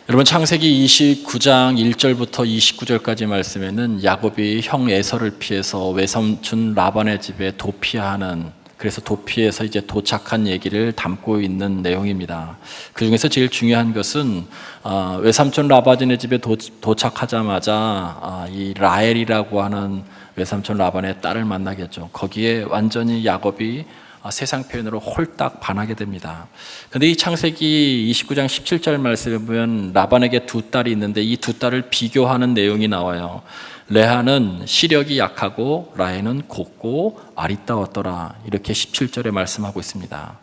여러분, 창세기 29장 1절부터 29절까지 말씀에는 야곱이 형 에서를 피해서 외삼촌 라반의 집에 도피하는, 그래서 도피해서 이제 도착한 얘기를 담고 있는 내용입니다. 그 중에서 제일 중요한 것은 외삼촌 라반의 집에 도착하자마자 이 라헬이라고 하는 외삼촌 라반의 딸을 만나겠죠. 거기에 완전히 야곱이 세상 표현으로 홀딱 반하게 됩니다. 그런데 이 창세기 29장 17절 말씀에 보면 라반에게 두 딸이 있는데 이 두 딸을 비교하는 내용이 나와요. 레아는 시력이 약하고 라헬은 곱고 아리따웠더라, 이렇게 17절에 말씀하고 있습니다.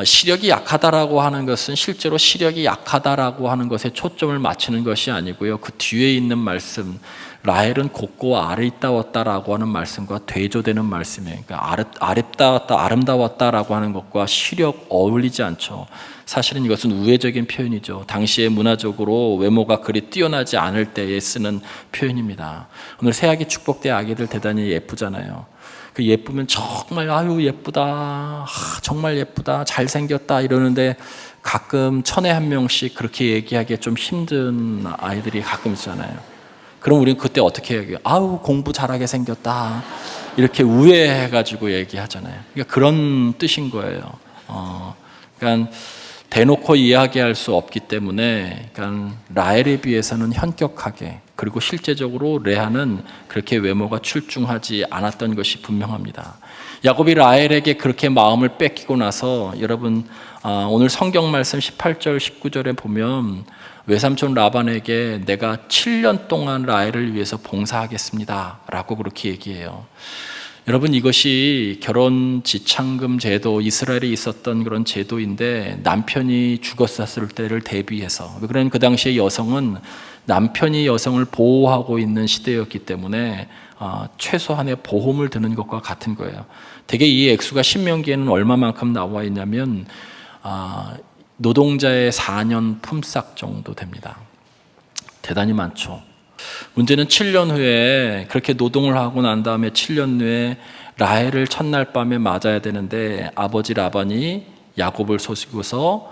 시력이 약하다라고 하는 것은 실제로 시력이 약하다라고 하는 것에 초점을 맞추는 것이 아니고요, 그 뒤에 있는 말씀 라헬은 곱고 아리따웠다라고 하는 말씀과 대조되는 말씀이에요. 그러니까 아름다웠다라고 하는 것과 시력 어울리지 않죠. 사실은 이것은 우회적인 표현이죠. 당시에 문화적으로 외모가 그리 뛰어나지 않을 때에 쓰는 표현입니다. 오늘 새아기 축복대 아기들 대단히 예쁘잖아요. 그 예쁘면 정말 아유 예쁘다, 정말 예쁘다, 잘생겼다 이러는데 가끔 천에 한 명씩 그렇게 얘기하기 좀 힘든 아이들이 가끔 있잖아요. 그럼 우리는 그때 어떻게 얘기해요? 아우 공부 잘하게 생겼다, 이렇게 우회해가지고 얘기하잖아요. 그러니까 그런 뜻인 거예요. 그러니까 대놓고 이야기할 수 없기 때문에, 그러니까 라헬에 비해서는 현격하게, 그리고 실제적으로 레아는 그렇게 외모가 출중하지 않았던 것이 분명합니다. 야곱이 라헬에게 그렇게 마음을 뺏기고 나서, 여러분 오늘 성경 말씀 18절 19절에 보면 외삼촌 라반에게 내가 7년 동안 라헬을 위해서 봉사하겠습니다 라고 그렇게 얘기해요. 여러분, 이것이 결혼 지창금 제도, 이스라엘에 있었던 그런 제도인데 남편이 죽었을 때를 대비해서, 그러면 그 당시에 여성은 남편이 여성을 보호하고 있는 시대였기 때문에 최소한의 보험을 드는 것과 같은 거예요. 대개 이 액수가 신명기에는 얼마만큼 나와 있냐면 노동자의 4년 품삯 정도 됩니다. 대단히 많죠. 문제는 7년 후에, 그렇게 노동을 하고 난 다음에 7년 후에 라헬을 첫날 밤에 맞아야 되는데 아버지 라반이 야곱을 속이고서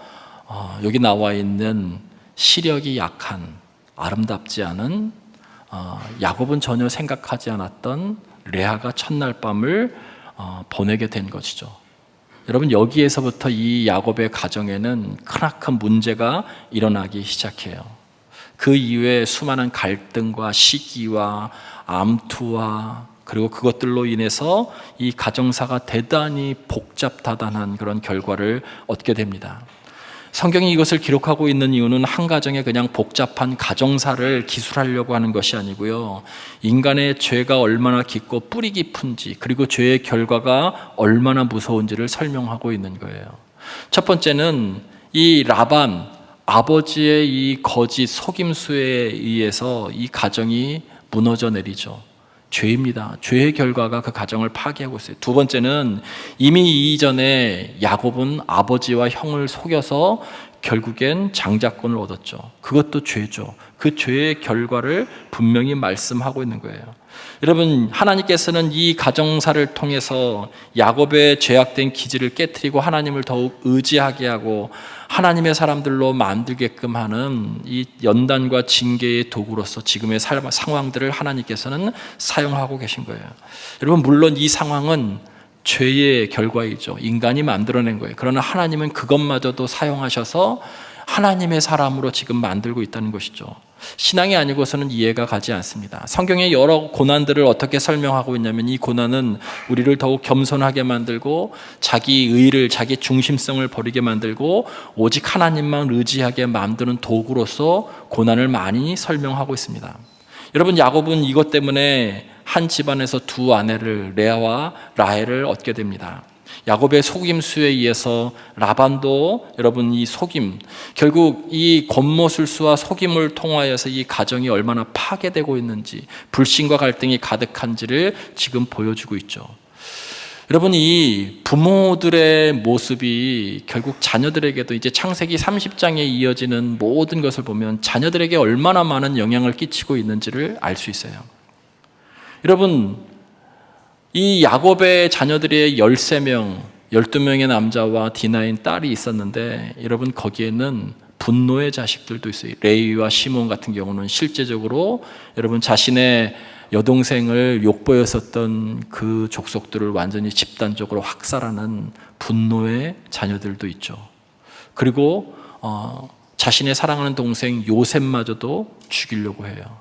여기 나와 있는 시력이 약한, 아름답지 않은, 야곱은 전혀 생각하지 않았던 레아가 첫날 밤을 보내게 된 것이죠. 여러분, 여기에서부터 이 야곱의 가정에는 크나큰 문제가 일어나기 시작해요. 그 이후에 수많은 갈등과 시기와 암투와, 그리고 그것들로 인해서 이 가정사가 대단히 복잡다단한 그런 결과를 얻게 됩니다. 성경이 이것을 기록하고 있는 이유는 한 가정에 그냥 복잡한 가정사를 기술하려고 하는 것이 아니고요, 인간의 죄가 얼마나 깊고 뿌리 깊은지, 그리고 죄의 결과가 얼마나 무서운지를 설명하고 있는 거예요. 첫 번째는 이 라반, 아버지의 이 거짓 속임수에 의해서 이 가정이 무너져 내리죠. 죄입니다. 죄의 결과가 그 가정을 파괴하고 있어요. 두 번째는 이미 이전에 야곱은 아버지와 형을 속여서 결국엔 장자권을 얻었죠. 그것도 죄죠. 그 죄의 결과를 분명히 말씀하고 있는 거예요. 여러분, 하나님께서는 이 가정사를 통해서 야곱의 죄악된 기질을 깨트리고 하나님을 더욱 의지하게 하고 하나님의 사람들로 만들게끔 하는 이 연단과 징계의 도구로서 지금의 상황들을 하나님께서는 사용하고 계신 거예요. 여러분, 물론 이 상황은 죄의 결과이죠. 인간이 만들어낸 거예요. 그러나 하나님은 그것마저도 사용하셔서 하나님의 사람으로 지금 만들고 있다는 것이죠. 신앙이 아니고서는 이해가 가지 않습니다. 성경의 여러 고난들을 어떻게 설명하고 있냐면, 이 고난은 우리를 더욱 겸손하게 만들고 자기 의를, 자기 중심성을 버리게 만들고 오직 하나님만 의지하게 만드는 도구로서 고난을 많이 설명하고 있습니다. 여러분, 야곱은 이것 때문에 한 집안에서 두 아내를, 레아와 라헬을 얻게 됩니다. 야곱의 속임수에 의해서 라반도, 여러분, 이 속임, 결국 이 겉모술수와 속임을 통하여서 이 가정이 얼마나 파괴되고 있는지, 불신과 갈등이 가득한지를 지금 보여주고 있죠. 여러분, 이 부모들의 모습이 결국 자녀들에게도, 이제 창세기 30장에 이어지는 모든 것을 보면 자녀들에게 얼마나 많은 영향을 끼치고 있는지를 알 수 있어요. 여러분, 이 야곱의 자녀들의 13명, 12명의 남자와 디나인 딸이 있었는데, 여러분, 거기에는 분노의 자식들도 있어요. 레위와 시몬 같은 경우는 실제적으로 여러분 자신의 여동생을 욕보였었던 그 족속들을 완전히 집단적으로 학살하는 분노의 자녀들도 있죠. 그리고 자신의 사랑하는 동생 요셉마저도 죽이려고 해요.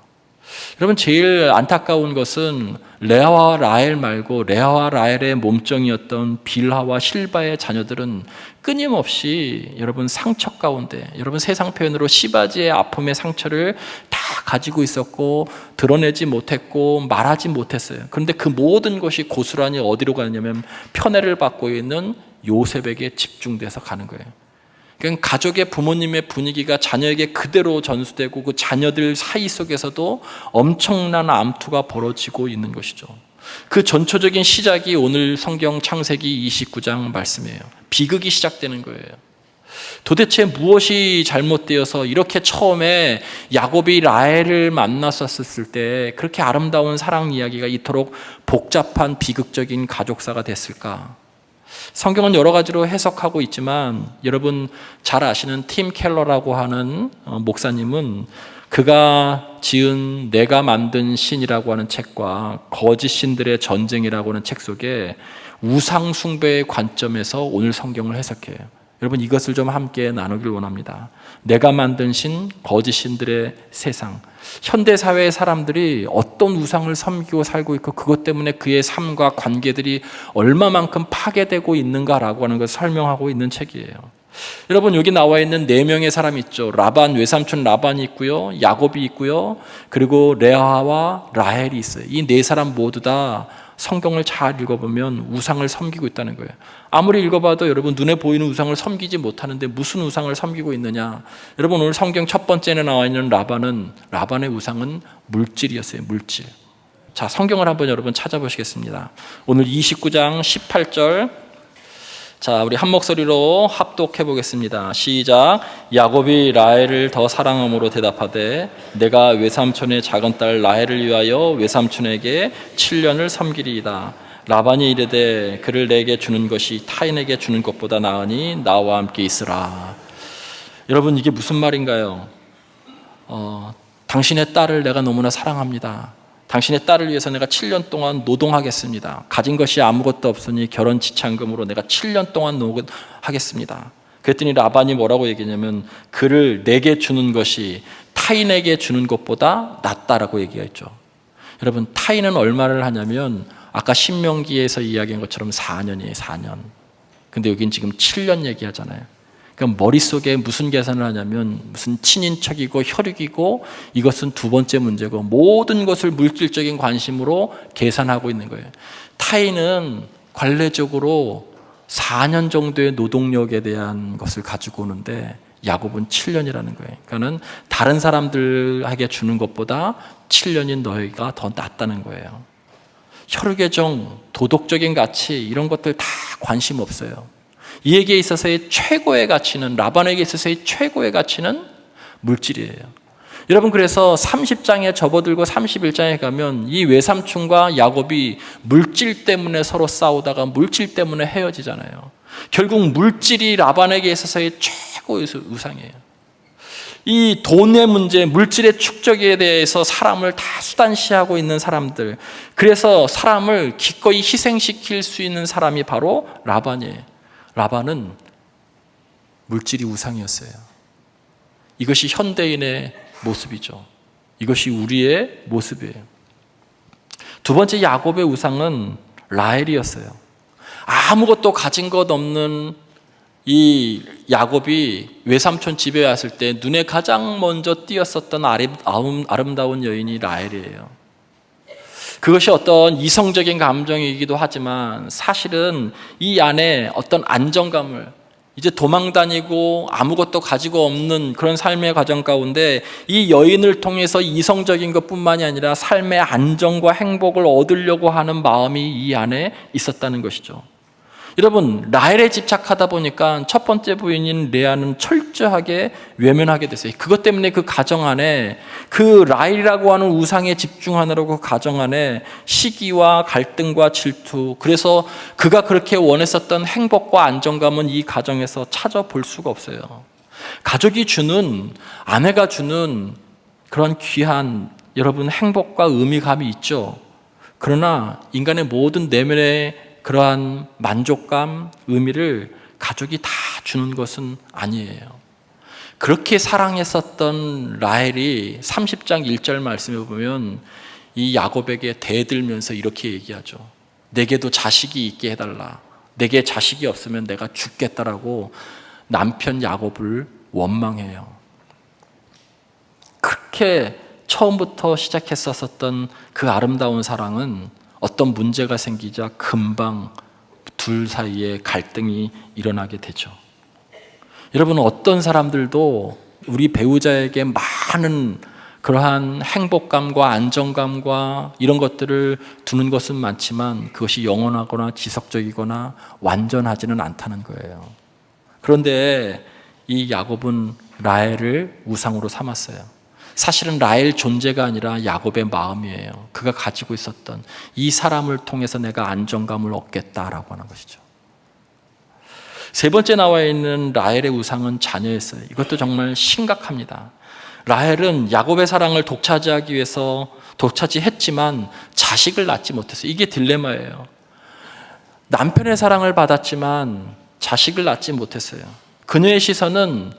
여러분 제일 안타까운 것은 레아와 라헬 말고 레아와 라헬의 몸종이었던 빌하와 실바의 자녀들은 끊임없이 여러분 상처 가운데, 여러분 세상 표현으로 시바지의 아픔의 상처를 다 가지고 있었고 드러내지 못했고 말하지 못했어요. 그런데 그 모든 것이 고스란히 어디로 가냐면 편애를 받고 있는 요셉에게 집중돼서 가는 거예요. 그러니까 가족의 부모님의 분위기가 자녀에게 그대로 전수되고 그 자녀들 사이 속에서도 엄청난 암투가 벌어지고 있는 것이죠. 그 전초적인 시작이 오늘 성경 창세기 29장 말씀이에요. 비극이 시작되는 거예요. 도대체 무엇이 잘못되어서 이렇게 처음에 야곱이 라헬을 만났었을 때 그렇게 아름다운 사랑 이야기가 이토록 복잡한 비극적인 가족사가 됐을까? 성경은 여러 가지로 해석하고 있지만 여러분 잘 아시는 팀 켈러라고 하는 목사님은 그가 지은 내가 만든 신이라고 하는 책과 거짓 신들의 전쟁이라고 하는 책 속에 우상 숭배의 관점에서 오늘 성경을 해석해요. 여러분 이것을 좀 함께 나누길 원합니다. 내가 만든 신, 거짓 신들의 세상. 현대 사회의 사람들이 어떤 우상을 섬기고 살고 있고 그것 때문에 그의 삶과 관계들이 얼마만큼 파괴되고 있는가라고 하는 것을 설명하고 있는 책이에요. 여러분 여기 나와 있는 4명의 사람이 있죠. 라반, 외삼촌 라반이 있고요, 야곱이 있고요, 그리고 레아와 라헬이 있어요. 이 4사람 모두 다 성경을 잘 읽어보면 우상을 섬기고 있다는 거예요. 아무리 읽어봐도 여러분 눈에 보이는 우상을 섬기지 못하는데 무슨 우상을 섬기고 있느냐. 여러분 오늘 성경 첫 번째에 나와 있는 라반의 우상은 물질이었어요. 물질. 자, 성경을 한번 여러분 찾아보시겠습니다. 오늘 29장 18절. 자, 우리 한 목소리로 합독해 보겠습니다. 시작. 야곱이 라헬을 더 사랑함으로 대답하되 내가 외삼촌의 작은 딸 라헬을 위하여 외삼촌에게 7년을 섬기리이다. 라반이 이르되 그를 내게 주는 것이 타인에게 주는 것보다 나으니 나와 함께 있으라. 여러분 이게 무슨 말인가요? 당신의 딸을 내가 너무나 사랑합니다. 당신의 딸을 위해서 내가 7년 동안 노동하겠습니다. 가진 것이 아무것도 없으니 결혼 지참금으로 내가 7년 동안 노동하겠습니다. 그랬더니 라반이 뭐라고 얘기했냐면 그를 내게 주는 것이 타인에게 주는 것보다 낫다라고 얘기했죠. 여러분 타인은 얼마를 하냐면 아까 신명기에서 이야기한 것처럼 4년이에요. 4년. 근데 여긴 지금 7년 얘기하잖아요. 그러니까 머릿속에 무슨 계산을 하냐면 무슨 친인척이고 혈육이고 이것은 두 번째 문제고 모든 것을 물질적인 관심으로 계산하고 있는 거예요. 타인은 관례적으로 4년 정도의 노동력에 대한 것을 가지고 오는데 야곱은 7년이라는 거예요. 그러니까는 다른 사람들에게 주는 것보다 7년인 너희가 더 낫다는 거예요. 혈육의 정, 도덕적인 가치 이런 것들 다 관심 없어요. 이에게 있어서의 최고의 가치는, 라반에게 있어서의 최고의 가치는 물질이에요. 여러분 그래서 30장에 접어들고 31장에 가면 이 외삼촌과 야곱이 물질 때문에 서로 싸우다가 물질 때문에 헤어지잖아요. 결국 물질이 라반에게 있어서의 최고의 우상이에요. 이 돈의 문제, 물질의 축적에 대해서 사람을 다 수단시하고 있는 사람들, 그래서 사람을 기꺼이 희생시킬 수 있는 사람이 바로 라반이에요. 라반은 물질이 우상이었어요. 이것이 현대인의 모습이죠. 이것이 우리의 모습이에요. 두 번째 야곱의 우상은 라헬이었어요. 아무것도 가진 것 없는 이 야곱이 외삼촌 집에 왔을 때 눈에 가장 먼저 띄었었던 아름다운 여인이 라헬이에요. 그것이 어떤 이성적인 감정이기도 하지만 사실은 이 안에 어떤 안정감을, 이제 도망다니고 아무것도 가지고 없는 그런 삶의 과정 가운데 이 여인을 통해서 이성적인 것뿐만이 아니라 삶의 안정과 행복을 얻으려고 하는 마음이 이 안에 있었다는 것이죠. 여러분 라헬에 집착하다 보니까 첫 번째 부인인 레아는 철저하게 외면하게 됐어요. 그것 때문에 그 가정 안에 그 라헬이라고 하는 우상에 집중하느라고 그 가정 안에 시기와 갈등과 질투, 그래서 그가 그렇게 원했었던 행복과 안정감은 이 가정에서 찾아볼 수가 없어요. 가족이 주는, 아내가 주는 그런 귀한 여러분 행복과 의미감이 있죠. 그러나 인간의 모든 내면의 그러한 만족감, 의미를 가족이 다 주는 것은 아니에요. 그렇게 사랑했었던 라헬이 30장 1절 말씀에 보면 이 야곱에게 대들면서 이렇게 얘기하죠. 내게도 자식이 있게 해달라. 내게 자식이 없으면 내가 죽겠다라고 남편 야곱을 원망해요. 그렇게 처음부터 시작했었던 그 아름다운 사랑은 어떤 문제가 생기자 금방 둘 사이에 갈등이 일어나게 되죠. 여러분, 어떤 사람들도 우리 배우자에게 많은 그러한 행복감과 안정감과 이런 것들을 두는 것은 많지만 그것이 영원하거나 지속적이거나 완전하지는 않다는 거예요. 그런데 이 야곱은 라헬을 우상으로 삼았어요. 사실은 라헬 존재가 아니라 야곱의 마음이에요. 그가 가지고 있었던 이 사람을 통해서 내가 안정감을 얻겠다라고 하는 것이죠. 세 번째 나와 있는 라헬의 우상은 자녀였어요. 이것도 정말 심각합니다. 라헬은 야곱의 사랑을 독차지하기 위해서 독차지했지만 자식을 낳지 못했어요. 이게 딜레마예요. 남편의 사랑을 받았지만 자식을 낳지 못했어요. 그녀의 시선은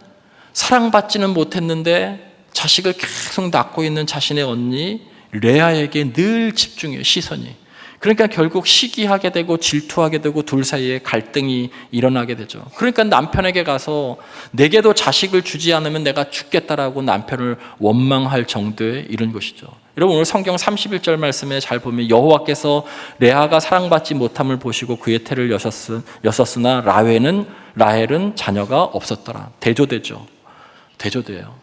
사랑받지는 못했는데 자식을 계속 낳고 있는 자신의 언니 레아에게 늘 집중해요, 시선이. 그러니까 결국 시기하게 되고 질투하게 되고 둘 사이에 갈등이 일어나게 되죠. 그러니까 남편에게 가서 내게도 자식을 주지 않으면 내가 죽겠다라고 남편을 원망할 정도에 이른 것이죠. 여러분, 오늘 성경 31절 말씀에 잘 보면 여호와께서 레아가 사랑받지 못함을 보시고 그의 태를 여셨으나 라헬은 자녀가 없었더라. 대조되죠. 대조돼요.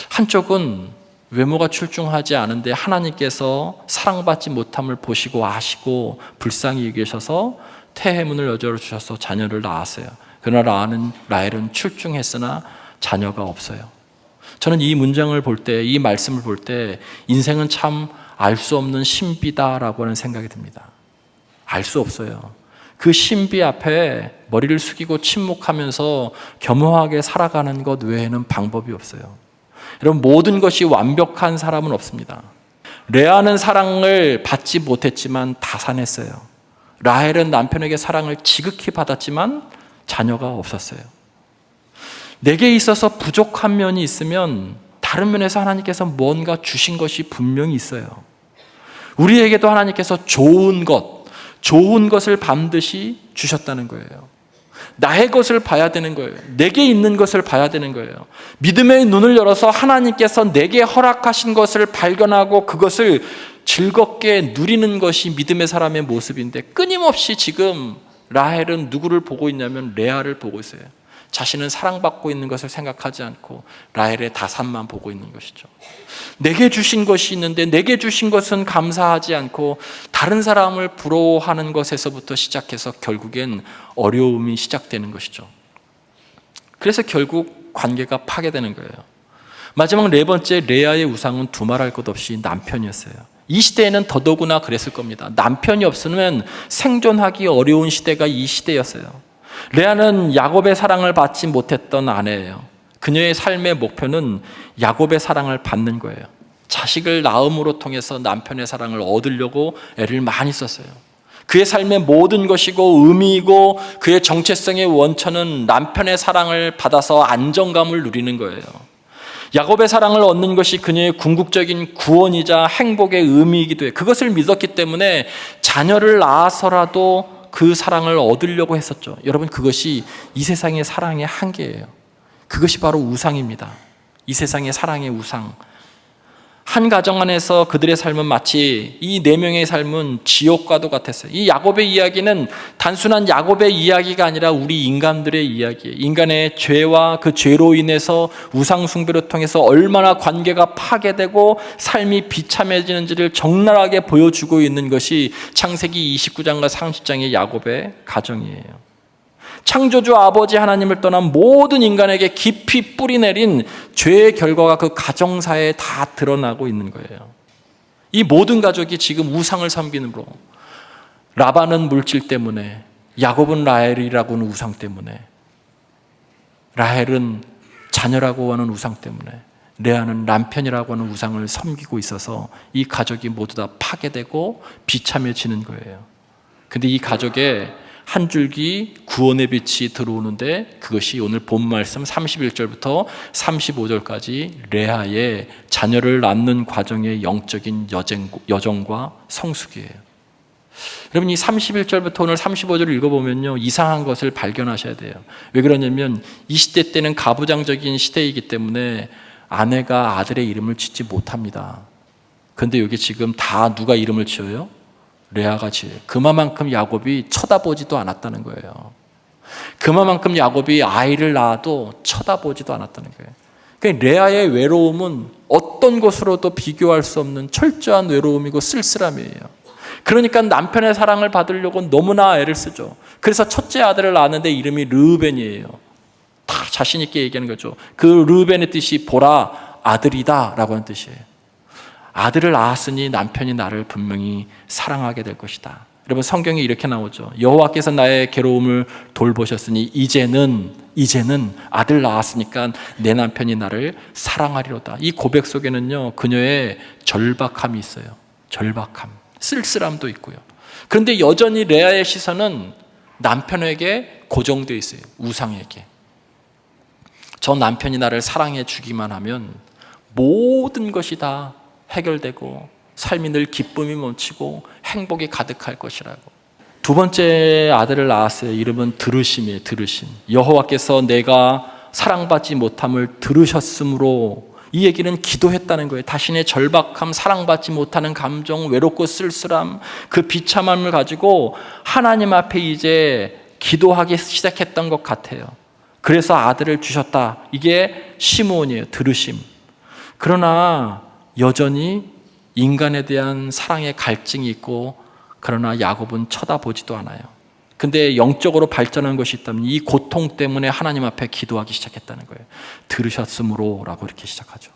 한쪽은 외모가 출중하지 않은데 하나님께서 사랑받지 못함을 보시고 아시고 불쌍히 여기셔서 태해문을 여자로 주셔서 자녀를 낳았어요. 그러나 라헬은 출중했으나 자녀가 없어요. 저는 이 문장을 볼 때, 이 말씀을 볼 때 인생은 참 알 수 없는 신비다라고 하는 생각이 듭니다. 알 수 없어요. 그 신비 앞에 머리를 숙이고 침묵하면서 겸허하게 살아가는 것 외에는 방법이 없어요. 여러분, 모든 것이 완벽한 사람은 없습니다. 레아는 사랑을 받지 못했지만 다산했어요. 라헬은 남편에게 사랑을 지극히 받았지만 자녀가 없었어요. 내게 있어서 부족한 면이 있으면 다른 면에서 하나님께서 뭔가 주신 것이 분명히 있어요. 우리에게도 하나님께서 좋은 것을 반드시 주셨다는 거예요. 나의 것을 봐야 되는 거예요. 내게 있는 것을 봐야 되는 거예요. 믿음의 눈을 열어서 하나님께서 내게 허락하신 것을 발견하고 그것을 즐겁게 누리는 것이 믿음의 사람의 모습인데, 끊임없이 지금 라헬은 누구를 보고 있냐면 레아를 보고 있어요. 자신은 사랑받고 있는 것을 생각하지 않고 라헬의 다산만 보고 있는 것이죠. 내게 주신 것이 있는데 내게 주신 것은 감사하지 않고 다른 사람을 부러워하는 것에서부터 시작해서 결국엔 어려움이 시작되는 것이죠. 그래서 결국 관계가 파괴되는 거예요. 마지막 네 번째, 레아의 우상은 두말할 것 없이 남편이었어요. 이 시대에는 더더구나 그랬을 겁니다. 남편이 없으면 생존하기 어려운 시대가 이 시대였어요. 레아는 야곱의 사랑을 받지 못했던 아내예요. 그녀의 삶의 목표는 야곱의 사랑을 받는 거예요. 자식을 낳음으로 통해서 남편의 사랑을 얻으려고 애를 많이 썼어요. 그의 삶의 모든 것이고 의미이고 그의 정체성의 원천은 남편의 사랑을 받아서 안정감을 누리는 거예요. 야곱의 사랑을 얻는 것이 그녀의 궁극적인 구원이자 행복의 의미이기도 해요. 그것을 믿었기 때문에 자녀를 낳아서라도 그 사랑을 얻으려고 했었죠. 여러분, 그것이 이 세상의 사랑의 한계예요. 그것이 바로 우상입니다. 이 세상의 사랑의 우상. 한 가정 안에서 그들의 삶은 마치 이 네 명의 삶은 지옥과도 같았어요. 이 야곱의 이야기는 단순한 야곱의 이야기가 아니라 우리 인간들의 이야기예요. 인간의 죄와 그 죄로 인해서 우상 숭배를 통해서 얼마나 관계가 파괴되고 삶이 비참해지는지를 적나라하게 보여주고 있는 것이 창세기 29장과 30장의 야곱의 가정이에요. 창조주 아버지 하나님을 떠난 모든 인간에게 깊이 뿌리내린 죄의 결과가 그 가정사에 다 드러나고 있는 거예요. 이 모든 가족이 지금 우상을 섬기는으로, 라반은 물질 때문에, 야곱은 라헬이라고는 우상 때문에, 라헬은 자녀라고 하는 우상 때문에 레아는 남편이라고 하는 우상을 섬기고 있어서 이 가족이 모두 다 파괴되고 비참해지는 거예요. 근데 이 가족에 한 줄기 구원의 빛이 들어오는데 그것이 오늘 본 말씀 31절부터 35절까지 레아의 자녀를 낳는 과정의 영적인 여정과 성숙이에요. 여러분 이 31절부터 오늘 35절을 읽어보면요 이상한 것을 발견하셔야 돼요. 왜 그러냐면 이 시대 때는 가부장적인 시대이기 때문에 아내가 아들의 이름을 짓지 못합니다. 그런데 여기 지금 다 누가 이름을 지어요? 레아가 지어요. 그만큼 야곱이 쳐다보지도 않았다는 거예요. 그만큼 야곱이 아이를 낳아도 쳐다보지도 않았다는 거예요. 그러니까 레아의 외로움은 어떤 것으로도 비교할 수 없는 철저한 외로움이고 쓸쓸함이에요. 그러니까 남편의 사랑을 받으려고 너무나 애를 쓰죠. 그래서 첫째 아들을 낳았는데 이름이 르우벤이에요. 다 자신 있게 얘기하는 거죠. 그 르우벤의 뜻이 보라 아들이다 라고 하는 뜻이에요. 아들을 낳았으니 남편이 나를 분명히 사랑하게 될 것이다. 여러분 성경에 이렇게 나오죠. 여호와께서 나의 괴로움을 돌보셨으니 이제는 아들 낳았으니까 내 남편이 나를 사랑하리로다. 이 고백 속에는요 그녀의 절박함이 있어요. 절박함, 쓸쓸함도 있고요. 그런데 여전히 레아의 시선은 남편에게 고정되어 있어요. 우상에게. 저 남편이 나를 사랑해 주기만 하면 모든 것이 다 해결되고 삶이 늘 기쁨이 넘치고 행복이 가득할 것이라고. 두 번째 아들을 낳았어요. 이름은 드르심이에요. 드르심. 여호와께서 내가 사랑받지 못함을 들으셨으므로 이 얘기는 기도했다는 거예요. 자신의 절박함, 사랑받지 못하는 감정, 외롭고 쓸쓸함, 그 비참함을 가지고 하나님 앞에 이제 기도하기 시작했던 것 같아요. 그래서 아들을 주셨다. 이게 시므온이에요. 드르심. 그러나 여전히 인간에 대한 사랑의 갈증이 있고 그러나 야곱은 쳐다보지도 않아요. 근데 영적으로 발전한 것이 있다면 이 고통 때문에 하나님 앞에 기도하기 시작했다는 거예요. 들으셨으므로 라고 이렇게 시작하죠.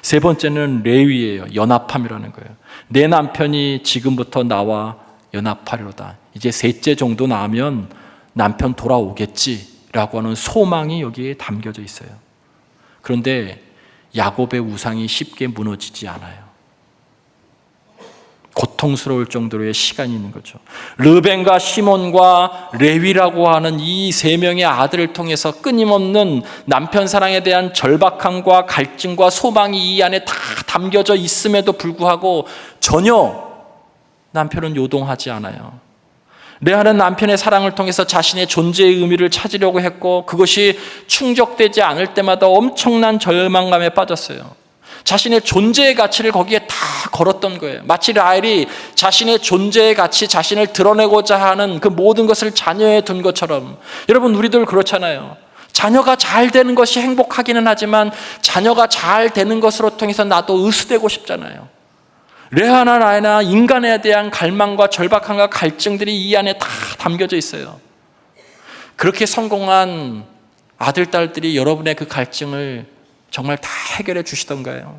세 번째는 레위예요. 연합함이라는 거예요. 내 남편이 지금부터 나와 연합하리로다. 이제 셋째 정도 나면 남편 돌아오겠지라고 하는 소망이 여기에 담겨져 있어요. 그런데 야곱의 우상이 쉽게 무너지지 않아요. 고통스러울 정도로의 시간이 있는 거죠. 르벤과 시몬과 레위라고 하는 이 세 명의 아들을 통해서 끊임없는 남편 사랑에 대한 절박함과 갈증과 소망이 이 안에 다 담겨져 있음에도 불구하고 전혀 남편은 요동하지 않아요. 레아는 남편의 사랑을 통해서 자신의 존재의 의미를 찾으려고 했고 그것이 충족되지 않을 때마다 엄청난 절망감에 빠졌어요. 자신의 존재의 가치를 거기에 다 걸었던 거예요. 마치 라헬이 자신의 존재의 가치, 자신을 드러내고자 하는 그 모든 것을 자녀에 둔 것처럼 여러분 우리들 그렇잖아요. 자녀가 잘 되는 것이 행복하기는 하지만 자녀가 잘 되는 것으로 통해서 나도 의수되고 싶잖아요. 레아나 라헬이나 인간에 대한 갈망과 절박함과 갈증들이 이 안에 다 담겨져 있어요. 그렇게 성공한 아들, 딸들이 여러분의 그 갈증을 정말 다 해결해 주시던가요?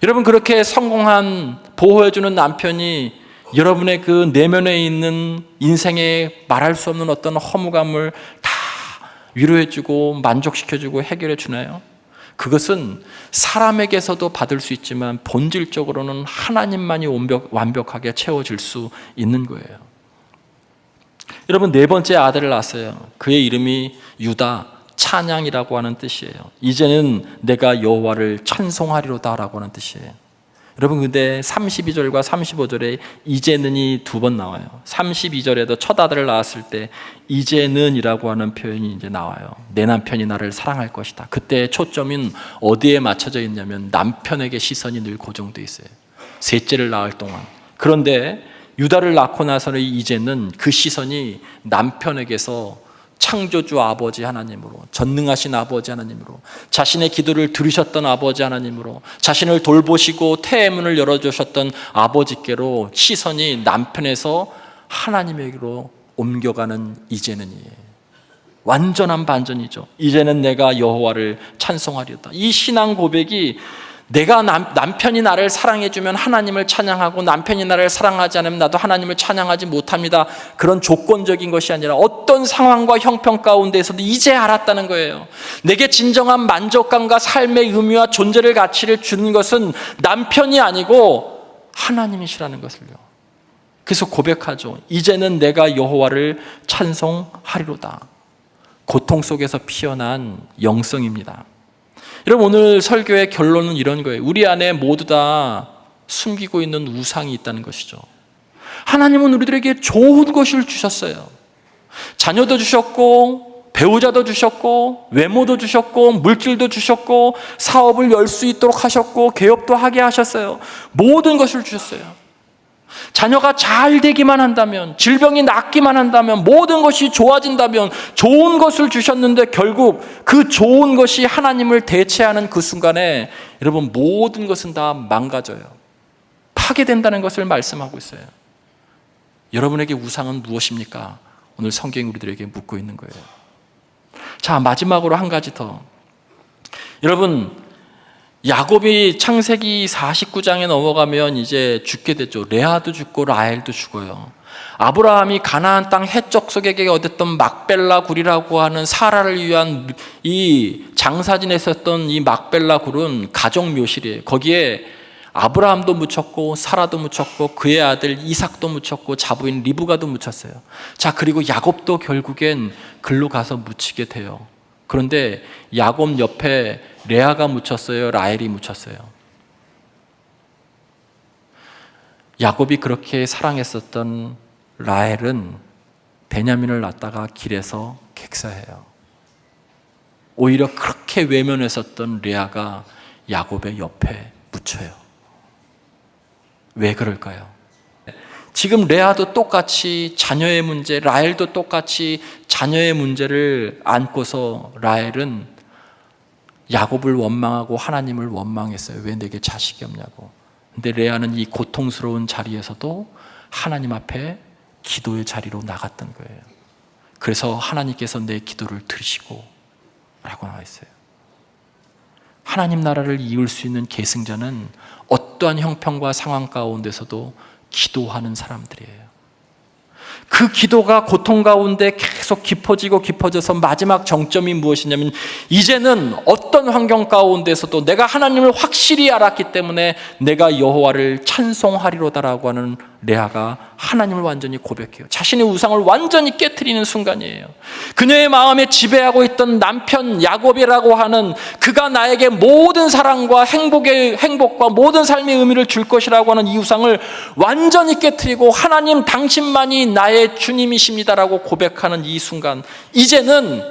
여러분 그렇게 성공한 보호해주는 남편이 여러분의 그 내면에 있는 인생에 말할 수 없는 어떤 허무감을 다 위로해주고 만족시켜주고 해결해 주나요? 그것은 사람에게서도 받을 수 있지만 본질적으로는 하나님만이 완벽하게 채워질 수 있는 거예요. 여러분 네 번째 아들을 낳았어요. 그의 이름이 유다, 찬양이라고 하는 뜻이에요. 이제는 내가 여호와를 찬송하리로다 라고 하는 뜻이에요. 여러분 근데 32절과 35절에 이제는이 두 번 나와요. 32절에도 첫 아들을 낳았을 때 이제는이라고 하는 표현이 이제 나와요. 내 남편이 나를 사랑할 것이다. 그때 초점은 어디에 맞춰져 있냐면 남편에게 시선이 늘 고정돼 있어요. 셋째를 낳을 동안. 그런데 유다를 낳고 나서는 이제는 그 시선이 남편에게서 창조주 아버지 하나님으로, 전능하신 아버지 하나님으로, 자신의 기도를 들으셨던 아버지 하나님으로, 자신을 돌보시고 태의 문을 열어주셨던 아버지께로 시선이 남편에서 하나님에게로 옮겨가는 이제는이에요. 완전한 반전이죠. 이제는 내가 여호와를 찬송하리로다. 이 신앙 고백이 내가 남편이 나를 사랑해주면 하나님을 찬양하고 남편이 나를 사랑하지 않으면 나도 하나님을 찬양하지 못합니다. 그런 조건적인 것이 아니라 어떤 상황과 형편 가운데에서도 이제 알았다는 거예요. 내게 진정한 만족감과 삶의 의미와 존재를 가치를 주는 것은 남편이 아니고 하나님이시라는 것을요. 그래서 고백하죠. 이제는 내가 여호와를 찬송하리로다. 고통 속에서 피어난 영성입니다. 여러분, 오늘 설교의 결론은 이런 거예요. 우리 안에 모두 다 숨기고 있는 우상이 있다는 것이죠. 하나님은 우리들에게 좋은 것을 주셨어요. 자녀도 주셨고, 배우자도 주셨고, 외모도 주셨고, 물질도 주셨고, 사업을 열 수 있도록 하셨고, 개업도 하게 하셨어요. 모든 것을 주셨어요. 자녀가 잘 되기만 한다면, 질병이 낫기만 한다면, 모든 것이 좋아진다면 좋은 것을 주셨는데 결국 그 좋은 것이 하나님을 대체하는 그 순간에 여러분 모든 것은 다 망가져요. 파괴된다는 것을 말씀하고 있어요. 여러분에게 우상은 무엇입니까? 오늘 성경이 우리들에게 묻고 있는 거예요. 자, 마지막으로 한 가지 더. 여러분, 야곱이 창세기 49장에 넘어가면 이제 죽게 됐죠. 레아도 죽고 라헬도 죽어요. 아브라함이 가나안 땅 해족속에게 얻었던 막벨라 굴이라고 하는 사라를 위한 이 장사진에 있었던 이 막벨라 굴은 가족 묘실이에요. 거기에 아브라함도 묻혔고 사라도 묻혔고 그의 아들 이삭도 묻혔고 자부인 리브가도 묻혔어요. 자, 그리고 야곱도 결국엔 글로 가서 묻히게 돼요. 그런데 야곱 옆에 레아가 묻혔어요? 라헬이 묻혔어요? 야곱이 그렇게 사랑했었던 라헬은 베냐민을 낳다가 길에서 객사해요. 오히려 그렇게 외면했었던 레아가 야곱의 옆에 묻혀요. 왜 그럴까요? 지금 레아도 똑같이 자녀의 문제, 라헬도 똑같이 자녀의 문제를 안고서 라헬은 야곱을 원망하고 하나님을 원망했어요. 왜 내게 자식이 없냐고. 근데 레아는 이 고통스러운 자리에서도 하나님 앞에 기도의 자리로 나갔던 거예요. 그래서 하나님께서 내 기도를 들으시고 라고 나와 있어요. 하나님 나라를 이룰 수 있는 계승자는 어떠한 형편과 상황 가운데서도 기도하는 사람들이에요. 그 기도가 고통 가운데 계속 깊어지고 깊어져서 마지막 정점이 무엇이냐면 이제는 어떤 환경 가운데서도 내가 하나님을 확실히 알았기 때문에 내가 여호와를 찬송하리로다라고 하는 레아가 하나님을 완전히 고백해요. 자신의 우상을 완전히 깨트리는 순간이에요. 그녀의 마음에 지배하고 있던 남편 야곱이라고 하는 그가 나에게 모든 사랑과 행복과 모든 삶의 의미를 줄 것이라고 하는 이 우상을 완전히 깨트리고 하나님 당신만이 나의 주님이십니다라고 고백하는 이 순간, 이제는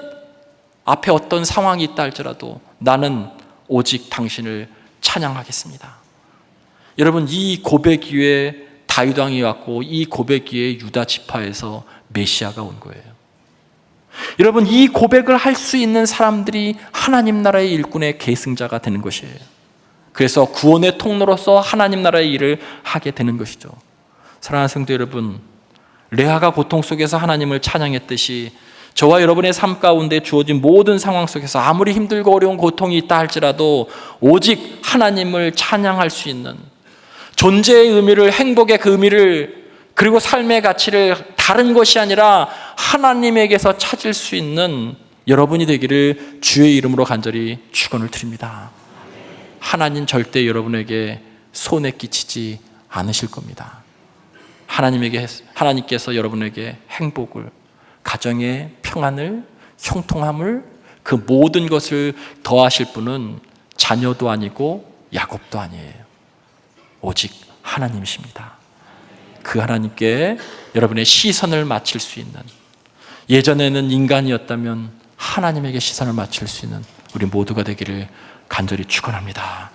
앞에 어떤 상황이 있다 할지라도 나는 오직 당신을 찬양하겠습니다. 여러분, 이 고백 위에 다윗 왕이 왔고 이 고백 위에 유다 지파에서 메시아가 온 거예요. 여러분, 이 고백을 할 수 있는 사람들이 하나님 나라의 일꾼의 계승자가 되는 것이에요. 그래서 구원의 통로로서 하나님 나라의 일을 하게 되는 것이죠. 사랑하는 성도 여러분, 레아가 고통 속에서 하나님을 찬양했듯이 저와 여러분의 삶 가운데 주어진 모든 상황 속에서 아무리 힘들고 어려운 고통이 있다 할지라도 오직 하나님을 찬양할 수 있는, 존재의 의미를, 행복의 그 의미를, 그리고 삶의 가치를 다른 것이 아니라 하나님에게서 찾을 수 있는 여러분이 되기를 주의 이름으로 간절히 축원을 드립니다. 하나님 여러분에게 손에 끼치지 않으실 겁니다. 하나님께서 여러분에게 행복을, 가정의 평안을, 형통함을, 그 모든 것을 더하실 분은 자녀도 아니고 야곱도 아니에요. 오직 하나님이십니다. 그 하나님께 여러분의 시선을 맞출 수 있는, 예전에는 인간이었다면 하나님에게 시선을 맞출 수 있는 우리 모두가 되기를 간절히 축원합니다.